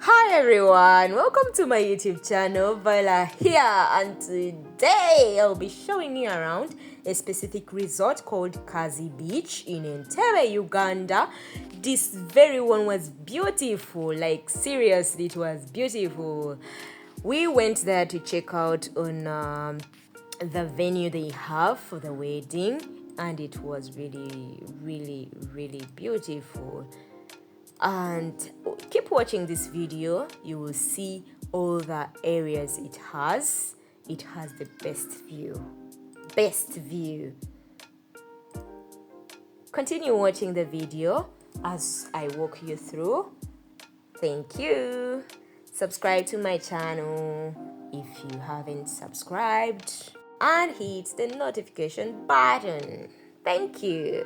Hi everyone, welcome to my YouTube channel. Viola here, and today I'll be showing you around a specific resort called Kaazi Beach in Entebbe, Uganda. This very one was beautiful, like seriously it was beautiful. We went there to check out on the venue they have for the wedding, and it was really beautiful. And keep watching this video, you will see all the areas it has. It has the best view. Continue watching the video as I walk you through. Thank you. Subscribe to my channel if you haven't subscribed, and hit the notification button. Thank you.